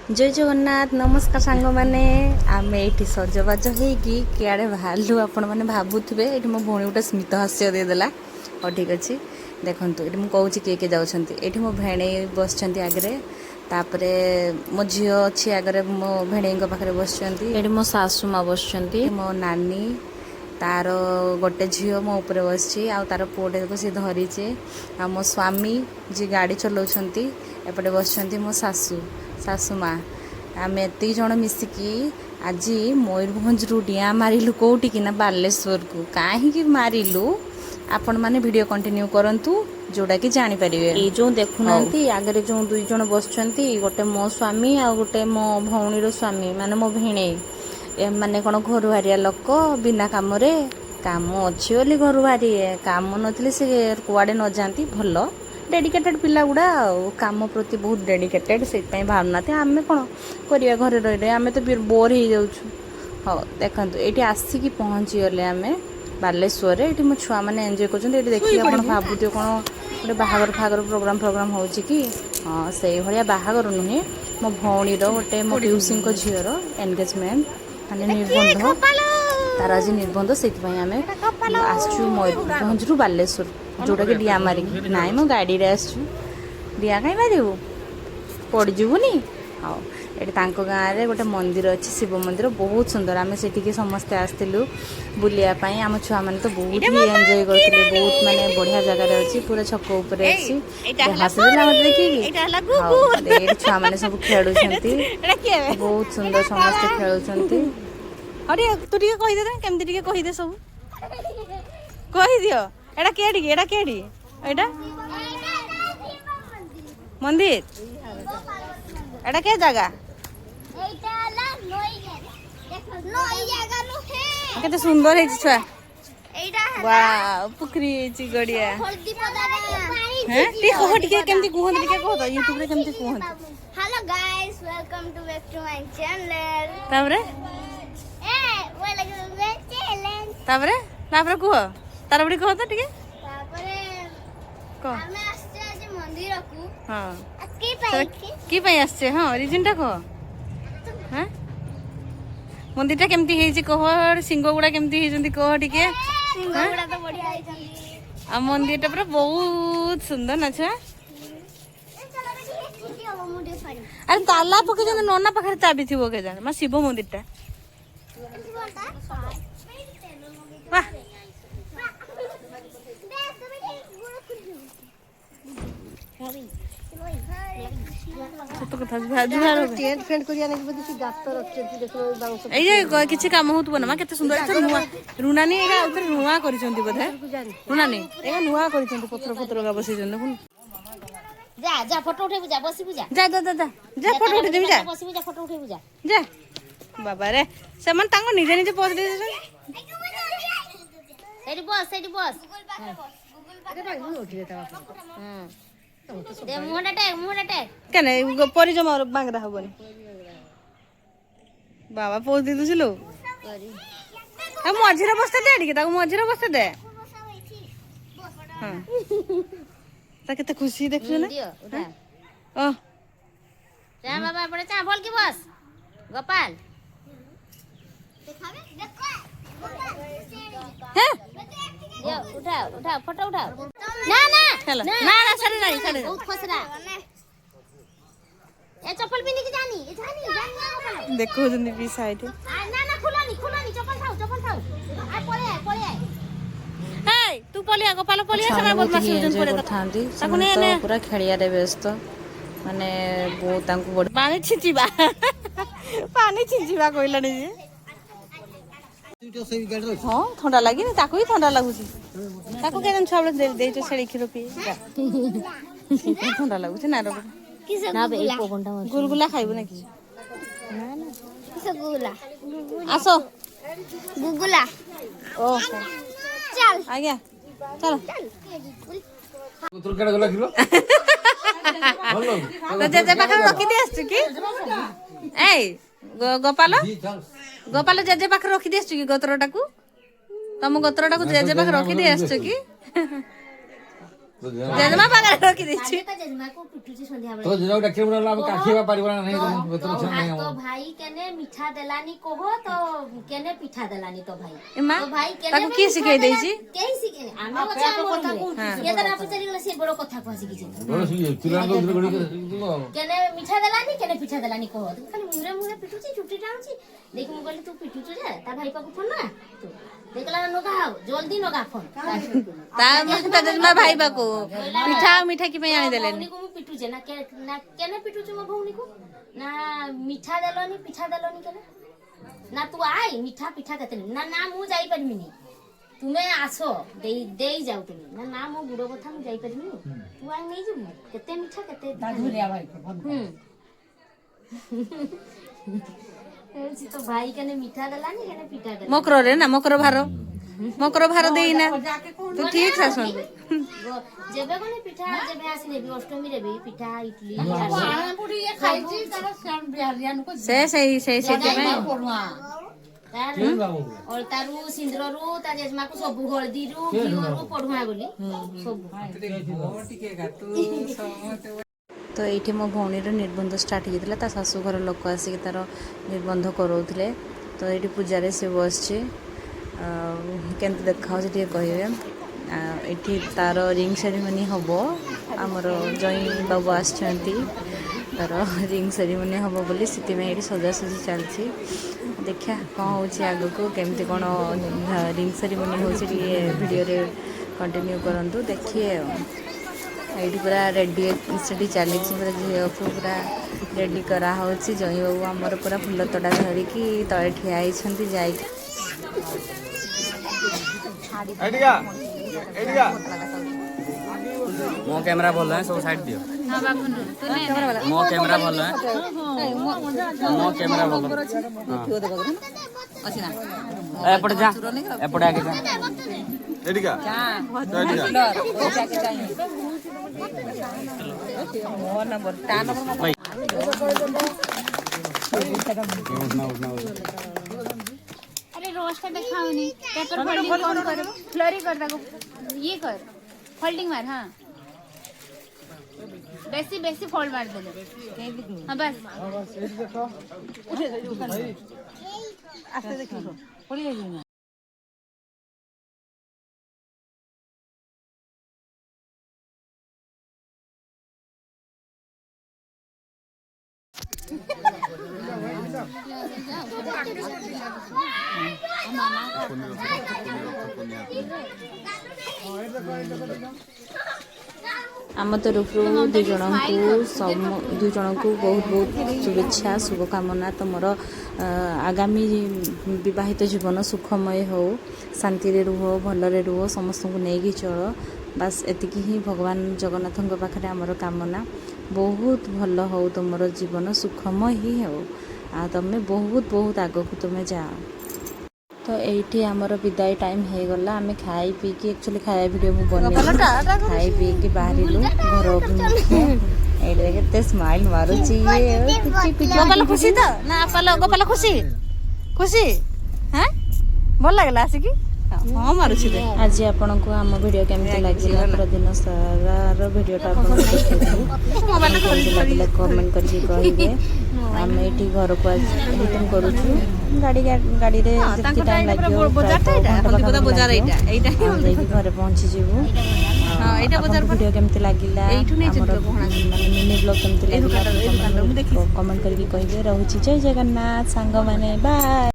जय जगन्नाथ नमस्कार सांग मैंने आम ये सजबाज होड़े बाहर आपण मैंने भावुवे ये मो भौणी गोटे स्मित हास्य देदेला और ठीक अच्छे देखूँ ये मुझे किए किए जाऊँच ये मो भेणे बस आगे तापर मो झी अच्छी आगे मो भेणे पाखे बस मो सासू माँ बस मो नानी तार गोटे झी मो उपर बस तार पुटे को सी धरीचे आ मो स्वामी जी गाड़ी चलाउछंती एपटे बस मो सासू सासू माँ आम एत जन मिसिकी आज मयूरभंज डिया मारिलु कौटी कि ना बालेश्वर को कहीं मारिलु आपण मैंने वीडियो कंटिन्यू करंतु जोड़ा कि जानीपर ये जो देखुना आगे जो दुई जन बस गोटे मो स्वामी आ गोटे मो भौणीर स्वामी माने मो भेणे माने कौन घर बाहरिया लोक बिना कम काम अच्छी बोली घर बाहरी काम नथिले से कुआडे न जाती भल डेडिकेटेड पिला गुड़ा काम प्रति बहुत डेडिकेटेड से भावना आम कौन करिया घरे रही आम तो बोर हो जाऊँ हाँ देखो ये आसिक पहुँची गले आम बालेश्वर ये मो छुआ मैंने एंजॉय कर देखिए आप भावुथ कौन गोटे बाहागर फागर प्रोग्राम हो कि हाँ से भाया बाहागर नुहे मो भौणीर गोटे मो ट्यूसी झीर एंगेजमेंट माने निबंध तार आज निबंध से आम आसचु मयूरभंज बालेश्वर जोटा कि डिया मारिक नाई मो गाड़ी रे आसचु डिया कहीं मारू पड़जबुनि हाँ ये गाँव में गोटे मंदिर अच्छी शिव मंदिर बहुत सुंदर आम से समस्ते आसलु बुलायापाई आम छुआ मैंने तो बहुत ही एंजॉय करते बहुत माने बढ़िया जगह अच्छी पूरा छक उपर अच्छी हसला मत देखिए छुआ मैंने सब खेलुं बहुत सुंदर समस्ते खेलुं अरे तू टिके कहि दे केमती टिके कहि दे सब कहि दियो एडा केडी एडा मंदिर एडा के जगह केते सुंदर है छुआ वाह पुखरी है गड़िया हैं टी कह टिके केमती कहत टिके कहत YouTube रे केमती कहत hello guys welcome to back to my channel ताबरे ताबरे ताबरे कह तार बड़ी कह तो टिके तापरे कह हमें आस्ते आज मंदिर को हां की पई आछे हां रीजन टा कह हैं मंदिर टा केमती हेची कह सिंह गुडा केमती हेजंती कह टिके सिंह गुडा तो बढ़िया आइछंती आ मंदिर टा पूरा बहुत सुंदर ना छा अरे ताला पके जन नोना पाखरे चाबी थिबो के जाने मा शिव मंदिर टा वाह सत कथा भाजुहार टेंट फेंट करिया नै बदी से गात रखछंती देखो बाउंस ए जे किछि काम होतबो ना मा केते सुंदर एथर नुवा रुनानी एगा उतर नुवा करिसंती बोधे रुनानी एगा नुवा करिसंती पत्थर पत्थर का बसि जन देखुन जा जा फोटो उठे बुझा बसी बुझा जा जा जा जा फोटो उठे देबी जा बसी बुझा फोटो उठे बुझा जा बाबा रे सेमन तांको निजे निजे पोज दे सेठी बस अरे भाई वो उठले ता दे मुंडा टेक केने परि जमा बांगरा हबनी बाबा पोज दे दुसिलो आ मझिरा बस्ते दे टिके ताको मझिरा बस्ते दे हां ता केते खुशी देखछु ना उठा ओ जा बाबा पड़े चा बोल की बस गोपाल दिखावे देखो हैं ये उठा फोटो उठाओ ना चलो ना सारे बहुत खुश रहा ए चप्पल पहन के जानी देखो जनी बी साइड ना खुलानी चप्पल थाओ आ पळे आए हे तू पलिया गोपाल पलिया समय बदमाश होजन पड़े थांदी तो पूरा खेलिया रे व्यस्त माने बहुत तांको बड़ पानी छिचिबा कहला नहीं जे हाँ ठंडा लगी ना ताको ही ठंडा लगुची ताको केन छबले दे दे तो छेड़ी खिरो पी ठंडा लगुची ना रो ना बे एक घंटा गुलगुला खाइबो ना कि ना किसे गुगुला आसो गुगुला ओ चल आ गया चलो तोर केडा गला किलो तो जे पाखर रखी दे आछ कि ए गोपाल जेजे पाखर रखी दे आछ कि गोत्रटा को तुम गोत्रटा को जेजे पाखर रखी दे आछ कि ଜେଜେମା ପାଖରେ ରଖିଦେଇଛି। କାଲି ତା ଜେଜେମାକୁ ପିଟୁଛି ସନ୍ଧ୍ୟାବେଳେ। तो जिना डाक्टर बोला हम काखिबा परिवार नहीं तो तो छन नहीं तो भाई केने मिठा देलानी कहो तो केने पिठा देलानी तो भाई एमा तो भाई केने ताको की सिखाई देइची केही सिखेने आमे अच्छा मोर ये तो ना पचारी गले से बड़ो कथा को सिखी बोलो सी चिलान को उधर गड़ी केने मिठा देलानी केने पिठा देलानी कहो खाली मुरे मुरे पिटुची चुटी टाउची देख मु कहली तू पिटुचु जे ता भाई पाको फोन ना तू देखला नगा जल्दी नगा फोन ता ता जजमा भाई बाको पिठा मिठा की पे आनी देलेनी भौनी को मु पिटुचे ना केने पिटुचु मो भौनी को ना मिठा देलोनी पिठा देलोनी केने ना तू आई मिठा पिठा कते ना ना मु जाई परमिनी तुमे आसो देई जाऊ तुमे ना ना मो गुडो कथा मु जाई परमिनी तू आई नहीं जु केते मिठा केते धुलिया भाई ए तो भाई केने मिठा देलानी केने पिठा देला मकर रे ना मकर भार देई ना तू ठीक से सुन जेबे कोने पिठा जेबे आसने भी अष्टमी रे भी पिठा इडली से और तारू सिंदूर रु ता जेजमा को सब हल्दी रु घिउ रु पढुआ बोली सब तो ये मो भौणी निबंध स्टार्ट होता ता शाशु घर लोक आसिक तार निबंध कराउले तो ये पूजा से बस केमती देखा कहे ये तार रिंग सेरेमनी हम आमर जई बाबू आसती तार रिंग सेरेमनी हम बोली से सजासजी चलती देखा कौन हो आग को केमती कौन रिंग सेरेमनी हो वीडियो कंटिन्यू करूँ देखिए ये पूरा रेडी से चली पूरा झील को पूरा रेडी कराऊँ जई बाबू आमर पूरा फुल तोड़ा धरिकी तले ठिया जाए मो कैमरा बोल रहा है सब साइड दियो मो कैमरा बोल रहा है मो कैमरा बोल रहा है एपड़ जा एपड़ आगे जा एडिका अरे रोज का दिखाओनी पेपर फोल्डिंग कौन करे फ्लरी कर दको ये कर फोल्डिंग मार हां बेसी फोल्ड मार दे हां बस आस्ते देखो पड़ी जाई ना आम तरफ दुई जन को बहुत बहुत शुभेच्छा शुभकामना तुमर आगामी विवाहित जीवन सुखमय हो शांति रुह भलरे रुह समस्त को नहीं चल बास एतिकी ही भगवान जगन्नाथ पाखे आमर कामना बहुत भल हो तुम जीवन सुखमय ही हो आ तमें बहुत बहुत आग को तुम्हें जाओ तो ये आमर विदाई टाइम हो गला आम खाई पी की एक्चुअली खाया वीडियो मुझे बन खाई पी की बाहर घर अभिमुखे ये स्माइल मारुची गोपाल खुशी तो ना गोपाल खुशी खुशी हाँ भल लगला आसिकी हाँ मारुची आज आपण को आम वीडियो केमती लगे पूरा दिन सारा वीडियोटा लगे कमेंट करके कहे आम ये घर को रिटर्न करूँ गाड़ी गाड़ी टाइम लगे घर पहुँची जीवु वीडियो केमती लगे मिनी ब्लॉग केमती लगे कमेंट करके कहे रोचे जय जगन्नाथ सांग माने बाय।